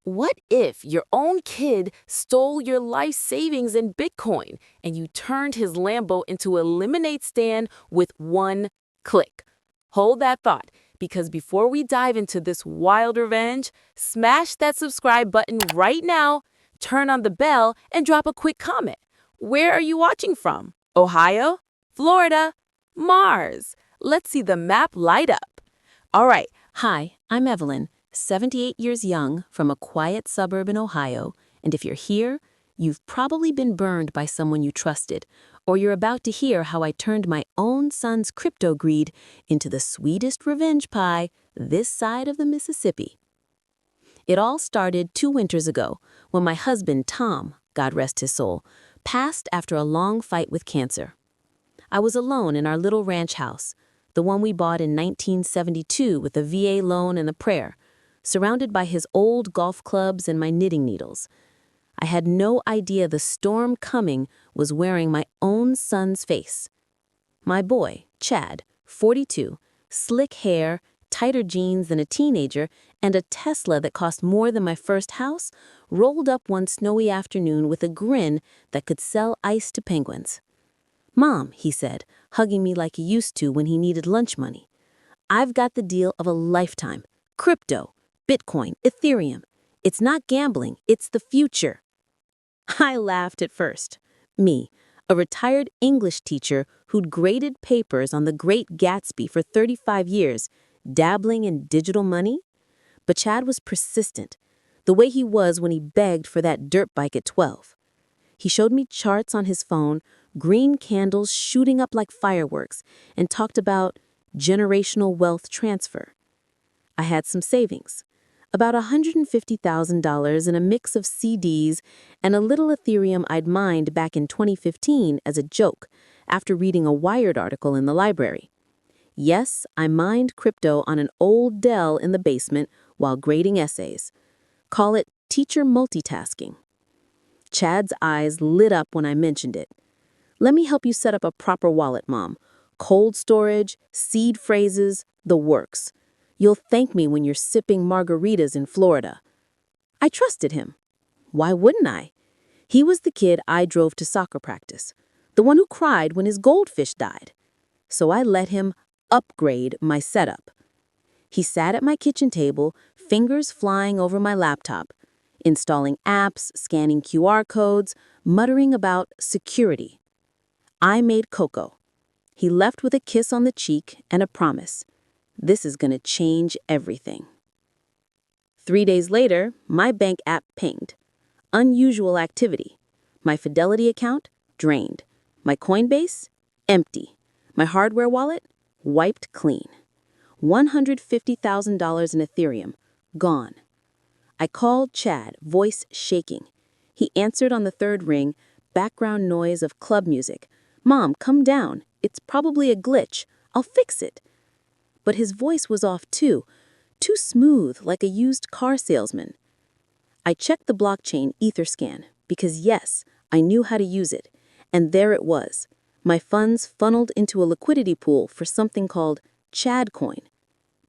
What if your own kid stole your life savings in Bitcoin and you turned his Lambo into a lemonade stand with one click? Hold that thought, because before we dive into this wild revenge, smash that subscribe button right now, turn on the bell, and drop a quick comment. Where are you watching from? Ohio? Florida? Mars? Let's see the map light up. All right. Hi, I'm Evelyn, 78 years young, from a quiet suburb in Ohio, and if you're here, you've probably been burned by someone you trusted, or you're about to hear how I turned my own son's crypto greed into the sweetest revenge pie this side of the Mississippi. It all started 2 winters ago when my husband, Tom, God rest his soul, passed after a long fight with cancer. I was alone in our little ranch house, the one we bought in 1972 with a VA loan and a prayer, surrounded by his old golf clubs and my knitting needles. I had no idea the storm coming was wearing my own son's face. My boy, Chad, 42, slick hair, tighter jeans than a teenager, and a Tesla that cost more than my first house, rolled up one snowy afternoon with a grin that could sell ice to penguins. "Mom," he said, hugging me like he used to when he needed lunch money, "I've got the deal of a lifetime. Crypto, Bitcoin, Ethereum. It's not gambling, it's the future." I laughed at first. Me, a retired English teacher who'd graded papers on the Great Gatsby for 35 years, dabbling in digital money? But Chad was persistent, the way he was when he begged for that dirt bike at 12. He showed me charts on his phone, green candles shooting up like fireworks, and talked about generational wealth transfer. I had some savings, about $150,000 in a mix of CDs and a little Ethereum I'd mined back in 2015 as a joke after reading a Wired article in the library. Yes, I mined crypto on an old Dell in the basement while grading essays. Call it teacher multitasking. Chad's eyes lit up when I mentioned it. "Let me help you set up a proper wallet, Mom. Cold storage, seed phrases, the works. You'll thank me when you're sipping margaritas in Florida." I trusted him. Why wouldn't I? He was the kid I drove to soccer practice, the one who cried when his goldfish died. So I let him upgrade my setup. He sat at my kitchen table, fingers flying over my laptop, installing apps, scanning QR codes, muttering about security. I made cocoa. He left with a kiss on the cheek and a promise. This is going to change everything. 3 days later, my bank app pinged. Unusual activity. My Fidelity account, drained. My Coinbase, empty. My hardware wallet, wiped clean. $150,000 in Ethereum, gone. I called Chad, voice shaking. He answered on the third ring, background noise of club music. "Mom, come down. It's probably a glitch. I'll fix it." But his voice was off too smooth, like a used car salesman. I checked the blockchain Etherscan because, yes, I knew how to use it. And there it was. My funds funneled into a liquidity pool for something called Chadcoin.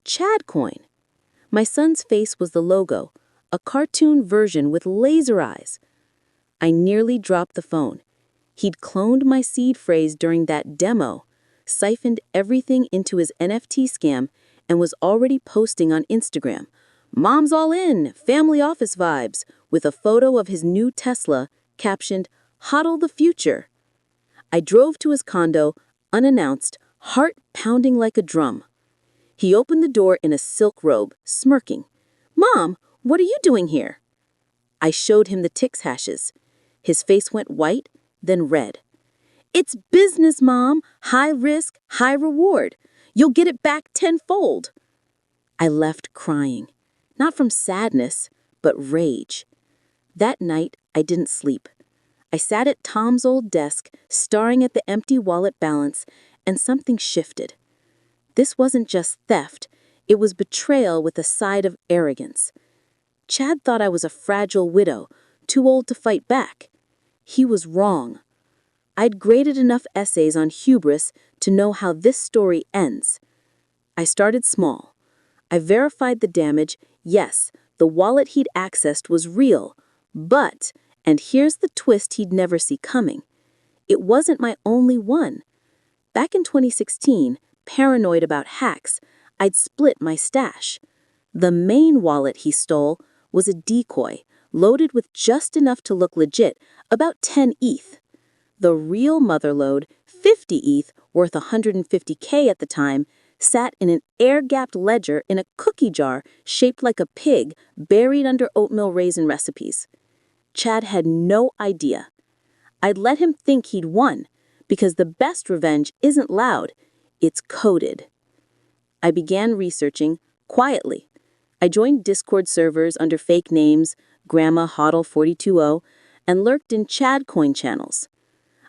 Chadcoin. My son's face was the logo, a cartoon version with laser eyes. I nearly dropped the phone. He'd cloned my seed phrase during that demo, siphoned everything into his NFT scam, and was already posting on Instagram, "Mom's all in, family office vibes," with a photo of his new Tesla captioned, "Hodl the future." I drove to his condo, unannounced, heart pounding like a drum. He opened the door in a silk robe, smirking. "Mom, what are you doing here?" I showed him the TIX hashes. His face went white, then red. "It's business, Mom. High risk, high reward. You'll get it back tenfold." I left crying, not from sadness, but rage. That night, I didn't sleep. I sat at Tom's old desk, staring at the empty wallet balance, and something shifted. This wasn't just theft, it was betrayal with a side of arrogance. Chad thought I was a fragile widow, too old to fight back. He was wrong. I'd graded enough essays on hubris to know how this story ends. I started small. I verified the damage. Yes, the The wallet he'd accessed was real, but, and here's the twist he'd never see coming, it wasn't my only one. Back in 2016, paranoid about hacks, I'd split my stash. The main wallet he stole was a decoy, loaded with just enough to look legit, about 10 ETH. The real motherlode, 50 ETH, worth 150K at the time, sat in an air-gapped ledger in a cookie jar shaped like a pig buried under oatmeal raisin recipes. Chad had no idea. I'd let him think he'd won, because the best revenge isn't loud, it's coded. I began researching quietly. I joined Discord servers under fake names, Grandma Hoddle 420, and lurked in Chad coin channels.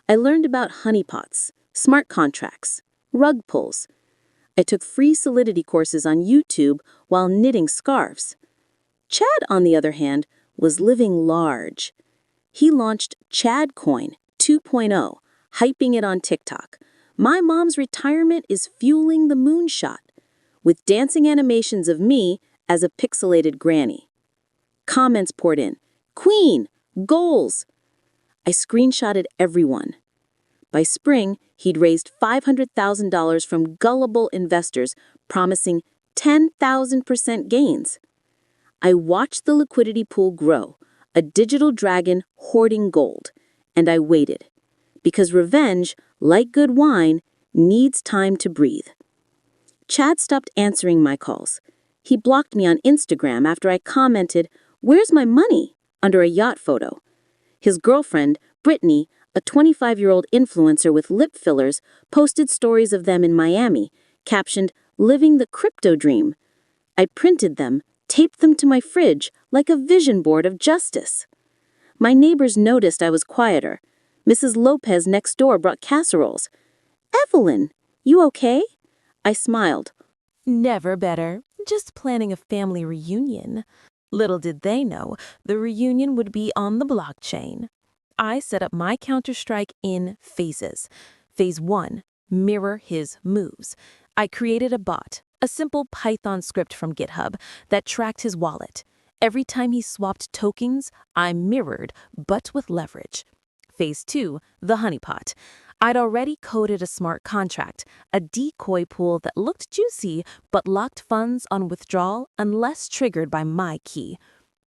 I learned about honeypots, smart contracts, rug pulls. I took free Solidity courses on YouTube while knitting scarves. Chad, on the other hand, was living large. He launched Chad Coin 2.0, hyping it on TikTok. My mom's retirement is fueling the moonshot, with dancing animations of me as a pixelated granny. Comments poured in. Queen! Goals! I screenshotted everyone. By spring, he'd raised $500,000 from gullible investors, promising 10,000% gains. I watched the liquidity pool grow, a digital dragon hoarding gold, and I waited. Because revenge, like good wine, needs time to breathe. Chad stopped answering my calls. He blocked me on Instagram after I commented, "Where's my money?" under a yacht photo. His girlfriend, Brittany, a 25-year-old influencer with lip fillers, posted stories of them in Miami, captioned, "Living the crypto dream." I printed them, taped them to my fridge like a vision board of justice. My neighbors noticed I was quieter. Mrs. Lopez next door brought casseroles. "Evelyn, you okay?" I smiled. Never better. Just planning a family reunion. Little did they know, the reunion would be on the blockchain. I set up my Counter-Strike in phases. Phase 1, mirror his moves. I created a bot, a simple Python script from GitHub that tracked his wallet. Every time he swapped tokens, I mirrored, but with leverage. Phase 2, the honeypot. I'd already coded a smart contract, a decoy pool that looked juicy but locked funds on withdrawal unless triggered by my key.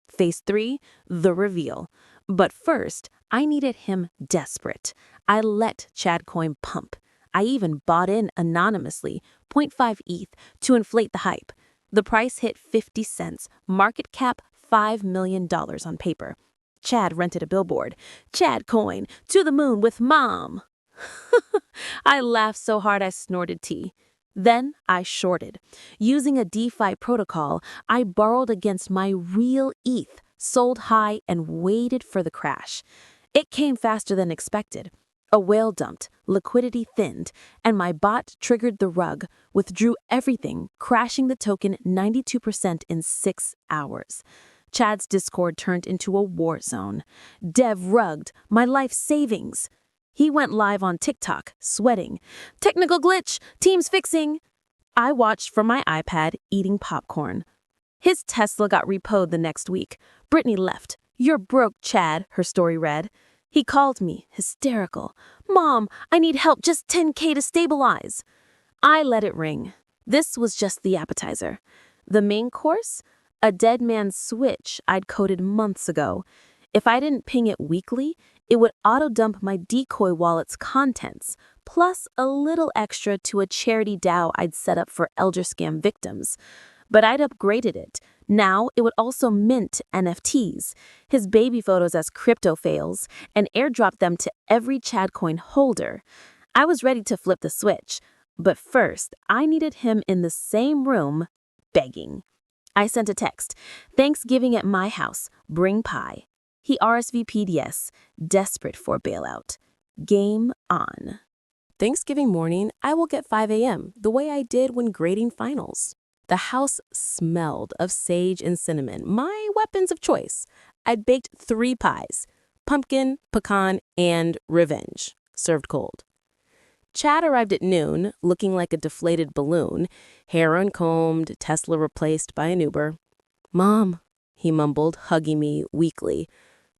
Phase 3, the reveal. But first, I needed him desperate. I let Chadcoin pump. I even bought in anonymously, 0.5 ETH, to inflate the hype. The price hit 50 cents, market cap $5 million on paper. Chad rented a billboard. Chadcoin, to the moon with mom. I laughed so hard I snorted tea. Then I shorted. Using a DeFi protocol, I borrowed against my real ETH, sold high, and waited for the crash. It came faster than expected. A whale dumped, liquidity thinned, and my bot triggered the rug, withdrew everything, crashing the token 92% in 6 hours. Chad's Discord turned into a war zone. Dev rugged, my life savings. He went live on TikTok, sweating. Technical glitch, team's fixing. I watched from my iPad, eating popcorn. His Tesla got repoed the next week. Brittany left. You're broke, Chad, her story read. He called me, hysterical. Mom, I need help, just 10K to stabilize. I let it ring. This was just the appetizer. The main course? A dead man's switch I'd coded months ago. If I didn't ping it weekly, it would auto-dump my decoy wallet's contents, plus a little extra to a charity DAO I'd set up for elder scam victims. But I'd upgraded it. Now it would also mint NFTs, his baby photos as crypto fails, and airdrop them to every Chadcoin holder. I was ready to flip the switch, but first I needed him in the same room, begging. I sent a text, Thanksgiving at my house, bring pie. He RSVP'd yes, desperate for bailout. Game on. Thanksgiving morning, I woke at 5 a.m., the way I did when grading finals. The house smelled of sage and cinnamon, my weapons of choice. I'd baked 3 pies, pumpkin, pecan, and revenge, served cold. Chad arrived at noon, looking like a deflated balloon, hair uncombed, Tesla replaced by an Uber. Mom, he mumbled, hugging me weakly.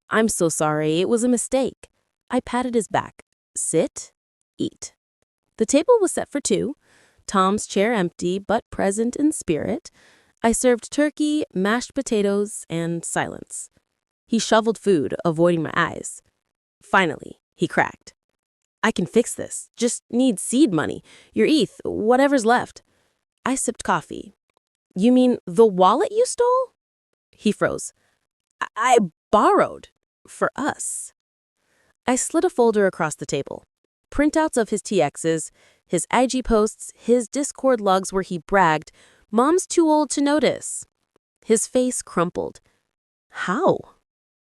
I'm so sorry, it was a mistake. I patted his back. Sit, eat. The table was set for two, Tom's chair empty but present in spirit. I served turkey, mashed potatoes, and silence. He shoveled food, avoiding my eyes. Finally, he cracked. I can fix this. Just need seed money. Your ETH, whatever's left. I sipped coffee. You mean the wallet you stole? He froze. I borrowed. For us. I slid a folder across the table. Printouts of his TXs, his IG posts, his Discord logs where he bragged, Mom's too old to notice. His face crumpled. How?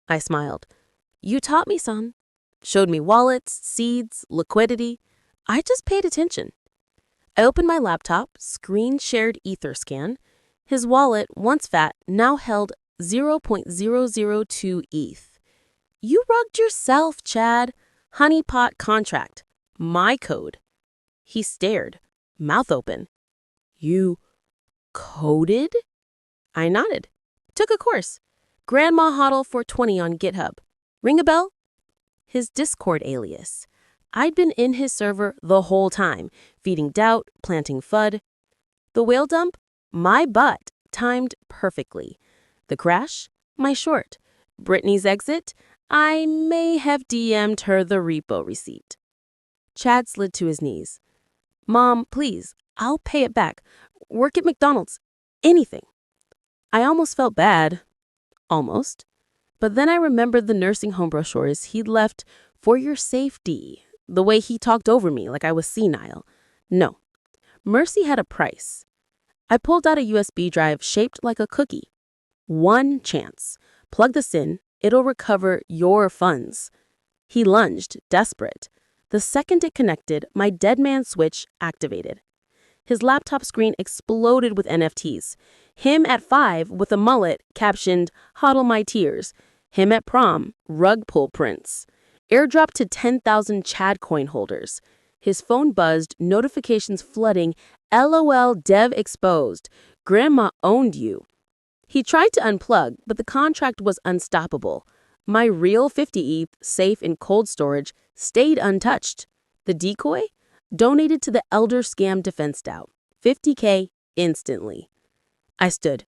I smiled. You taught me, son. Showed me wallets, seeds, liquidity. I just paid attention. I opened my laptop, screen-shared Etherscan. His wallet, once fat, now held 0.002 ETH. You rugged yourself, Chad. Honeypot contract. My code. He stared, mouth open. You coded? I nodded. Took a course. Grandma Hodl 420 on GitHub. Ring a bell? His Discord alias. I'd been in his server the whole time, feeding doubt, planting FUD. The whale dump? My butt, timed perfectly. The crash? My short. Brittany's exit? I may have DM'd her the repo receipt. Chad slid to his knees. Mom, please, I'll pay it back. Work at McDonald's. Anything. I almost felt bad. Almost. But then I remembered the nursing home brochures he'd left for your safety. The way he talked over me like I was senile. No. Mercy had a price. I pulled out a USB drive shaped like a cookie. One chance. Plug this in. It'll recover your funds. He lunged, desperate. The second it connected, my dead man switch activated. His laptop screen exploded with NFTs. Him at 5 with a mullet captioned, Hodl my tears. Him at prom, rug pull prints. Airdrop to 10,000 Chad coin holders. His phone buzzed, notifications flooding, LOL dev exposed. Grandma owned you. He tried to unplug, but the contract was unstoppable. My real 50 ETH, safe in cold storage, stayed untouched. The decoy? Donated to the Elder Scam Defense Doubt. $50K instantly. I stood.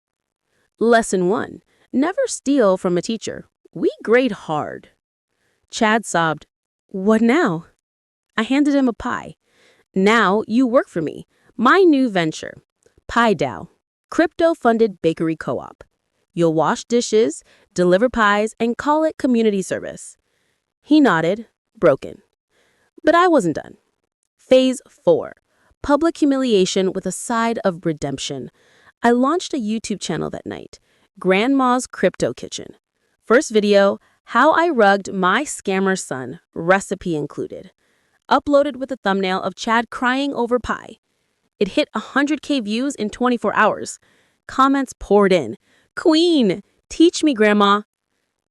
Lesson 1. Never steal from a teacher. We grade hard. Chad sobbed. What now? I handed him a pie. Now you work for me. My new venture. Pie Dow. Crypto-funded bakery co-op. You'll wash dishes, deliver pies, and call it community service. He nodded, broken. But I wasn't done. Phase 4. Public humiliation with a side of redemption. I launched a YouTube channel that night. Grandma's Crypto Kitchen. First video, how I rugged my scammer son, recipe included. Uploaded with a thumbnail of Chad crying over pie. It hit 100K views in 24 hours. Comments poured in. Queen, teach me, Grandma.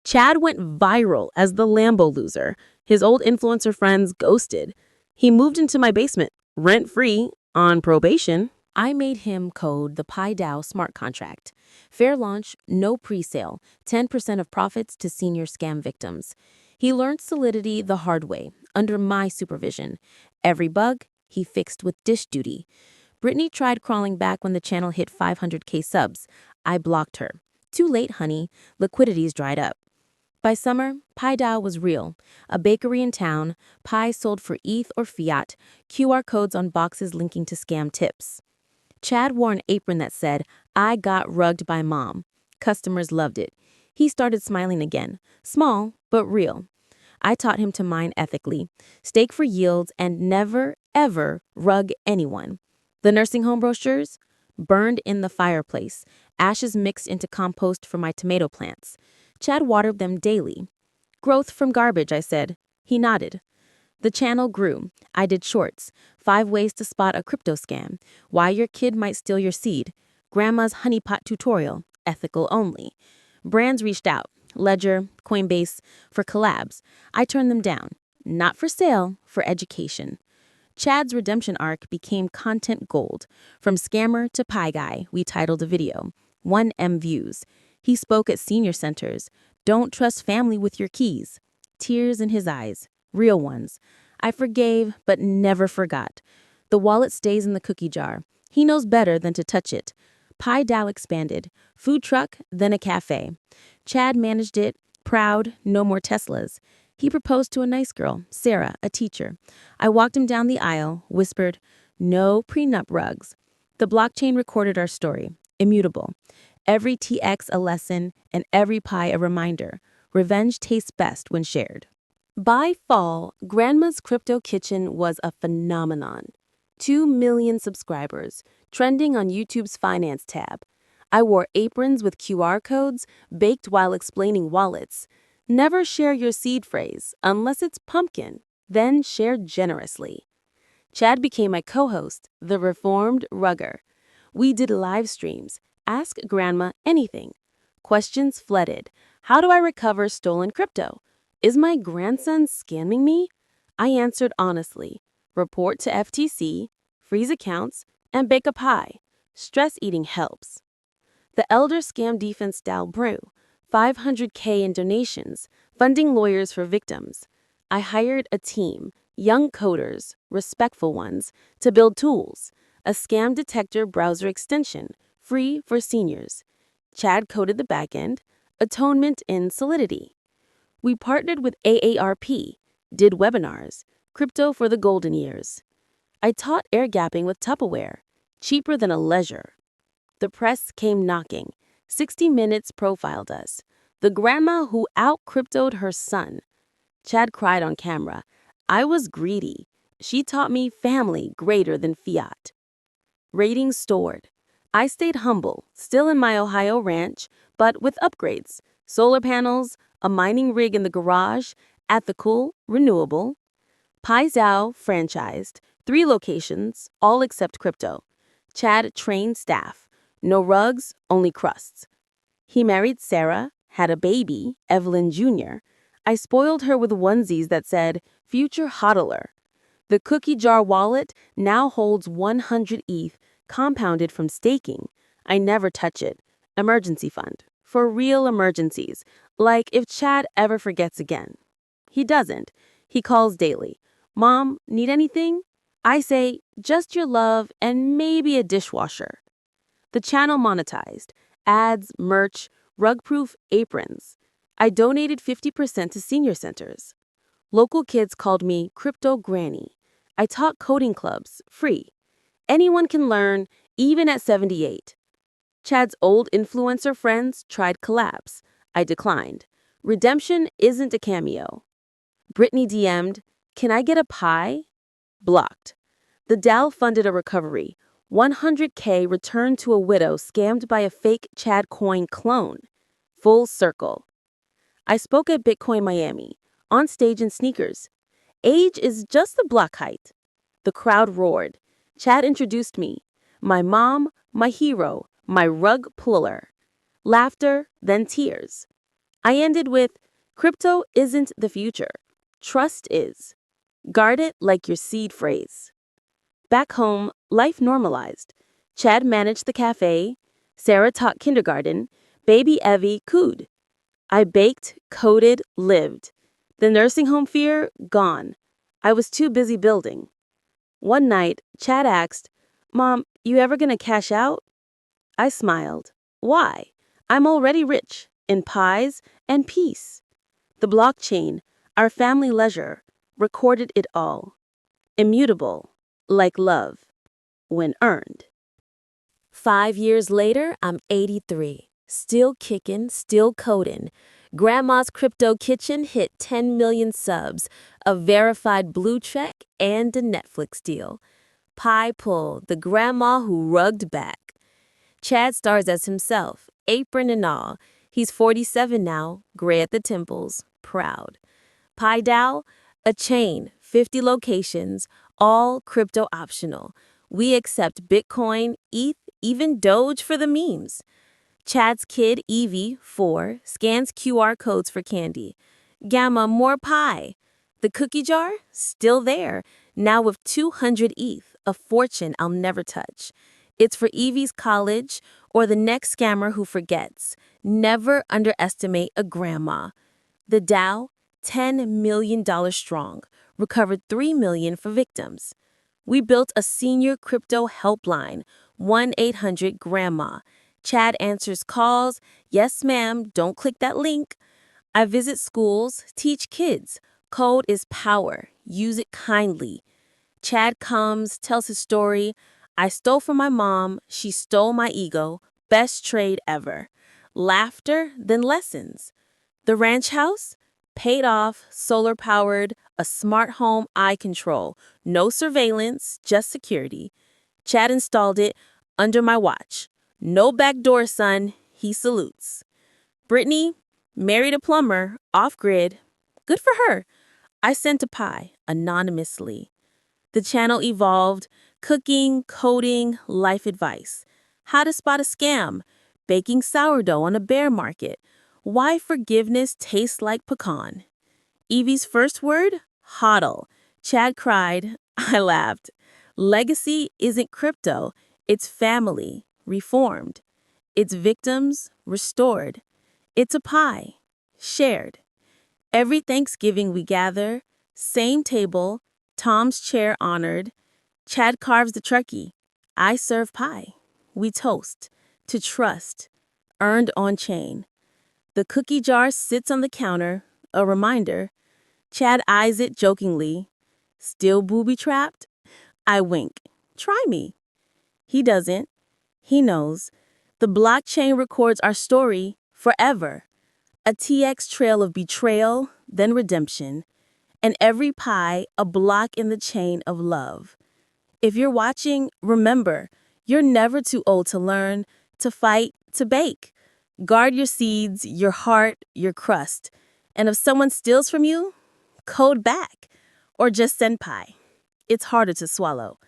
Chad went viral as the Lambo loser. His old influencer friends ghosted. He moved into my basement, rent-free, on probation. I made him code the PieDAO smart contract. Fair launch, no pre-sale, 10% of profits to senior scam victims. He learned Solidity the hard way, under my supervision. Every bug, he fixed with dish duty. Brittany tried crawling back when the channel hit 500K subs. I blocked her. Too late, honey. Liquidity's dried up. By summer, PieDAO was real. A bakery in town, pie sold for ETH or fiat, QR codes on boxes linking to scam tips. Chad wore an apron that said, I got rugged by mom. Customers loved it. He started smiling again. Small, but real. I taught him to mine ethically, stake for yields, and never, ever rug anyone. The nursing home brochures? Burned in the fireplace, ashes mixed into compost for my tomato plants. Chad watered them daily. Growth from garbage, I said. He nodded. The channel grew. I did shorts. 5 ways to spot a crypto scam. Why your kid might steal your seed. Grandma's honeypot tutorial. Ethical only. Brands reached out. Ledger, Coinbase, for collabs. I turned them down. Not for sale, for education. Chad's redemption arc became content gold. From scammer to pie guy, we titled a video. 1M views. He spoke at senior centers. Don't trust family with your keys. Tears in his eyes. Real ones. I forgave, but never forgot. The wallet stays in the cookie jar. He knows better than to touch it. Pi Dow expanded. Food truck, then a cafe. Chad managed it. Proud, no more Teslas. He proposed to a nice girl, Sarah, a teacher. I walked him down the aisle, whispered, no prenup rugs. The blockchain recorded our story, immutable. Every TX a lesson and every Pi a reminder. Revenge tastes best when shared. By fall, Grandma's Crypto Kitchen was a phenomenon. 2 million subscribers, trending on YouTube's Finance tab. I wore aprons with QR codes, baked while explaining wallets. Never share your seed phrase unless it's pumpkin, then share generously. Chad became my co-host, the reformed rugger. We did live streams, ask Grandma anything. Questions flooded. How do I recover stolen crypto? Is my grandson scamming me? I answered honestly. Report to FTC, freeze accounts, and bake a pie. Stress eating helps. The Elder Scam Defense style brew, $500K in donations, funding lawyers for victims. I hired a team, young coders, respectful ones, to build tools. A scam detector browser extension, free for seniors. Chad coded the backend, atonement in Solidity. We partnered with AARP, did webinars, crypto for the golden years. I taught air gapping with Tupperware, cheaper than a leisure. The press came knocking. 60 Minutes profiled us. The grandma who out-cryptoed her son. Chad cried on camera. I was greedy. She taught me family greater than fiat. Ratings stored. I stayed humble, still in my Ohio ranch, but with upgrades. Solar panels, a mining rig in the garage, ethical, renewable. Pi Zhao franchised, 3 locations, all except crypto. Chad trained staff. No rugs, only crusts. He married Sarah, had a baby, Evelyn Jr. I spoiled her with onesies that said, Future Hodler. The cookie jar wallet now holds 100 ETH, compounded from staking. I never touch it. Emergency fund. For real emergencies, like if Chad ever forgets again. He doesn't. He calls daily. Mom, need anything? I say, just your love and maybe a dishwasher. The channel monetized. Ads, merch, rug-proof aprons. I donated 50% to senior centers. Local kids called me Crypto Granny. I taught coding clubs, free. Anyone can learn, even at 78. Chad's old influencer friends tried collabs. I declined. Redemption isn't a cameo. Brittany DM'd, can I get a pie? Blocked. The DAO funded a recovery. 100K returned to a widow scammed by a fake Chad coin clone. Full circle. I spoke at Bitcoin Miami, on stage in sneakers. Age is just the block height. The crowd roared. Chad introduced me. My mom, my hero, my rug puller. Laughter, then tears. I ended with, crypto isn't the future. Trust is. Guard it like your seed phrase. Back home, life normalized. Chad managed the cafe. Sarah taught kindergarten. Baby Evie cooed. I baked, coded, lived. The nursing home fear, gone. I was too busy building. One night, Chad asked, Mom, you ever gonna cash out? I smiled. Why? I'm already rich, in pies and peace. The blockchain, our family leisure, recorded it all. Immutable, like love, when earned. 5 years later, I'm 83. Still kicking, still coding. Grandma's Crypto Kitchen hit 10 million subs, a verified blue check, and a Netflix deal. Pi Pull, the grandma who rugged back. Chad stars as himself, apron and all. He's 47 now, gray at the temples, proud. Pi Dow, a chain, 50 locations, all crypto optional. We accept Bitcoin, ETH, even Doge for the memes. Chad's kid, Evie, 4, scans QR codes for candy. Gamma, more pie. The cookie jar, still there, now with 200 ETH, a fortune I'll never touch. It's for Evie's college Or the next scammer who forgets. Never underestimate a grandma. The Dow, $10 million strong, recovered $3 million for victims. We built a senior crypto helpline, 1-800-GRANDMA. Chad answers calls. Yes, ma'am, don't click that link. I visit schools, teach kids. Code is power. Use it kindly. Chad comes, tells his story. I stole from my mom. She stole my ego. Best trade ever. Laughter, then lessons. The ranch house? Paid off, solar powered, a smart home eye control. No surveillance, just security. Chad installed it under my watch. No backdoor, son. He salutes. Brittany married a plumber, off grid. Good for her. I sent a pie, anonymously. The channel evolved, cooking, coding, life advice. How to spot a scam, baking sourdough on a bear market. Why forgiveness tastes like pecan. Evie's first word? Hodl. Chad cried. I laughed. Legacy isn't crypto. It's family, reformed. It's victims, restored. It's a pie, shared. Every Thanksgiving we gather, same table, Tom's chair honored. Chad carves the turkey. I serve pie. We toast. To trust. Earned on chain. The cookie jar sits on the counter, a reminder. Chad eyes it jokingly. Still booby-trapped? I wink. Try me. He doesn't. He knows. The blockchain records our story forever. A TX trail of betrayal, then redemption. And every pie, a block in the chain of love. If you're watching, remember, you're never too old to learn, to fight, to bake. Guard your seeds, your heart, your crust. And if someone steals from you, code back. Or just send pie. It's harder to swallow.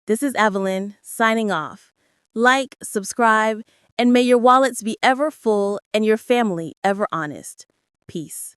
This is Evelyn, signing off. Like, subscribe, and may your wallets be ever full and your family ever honest. Peace.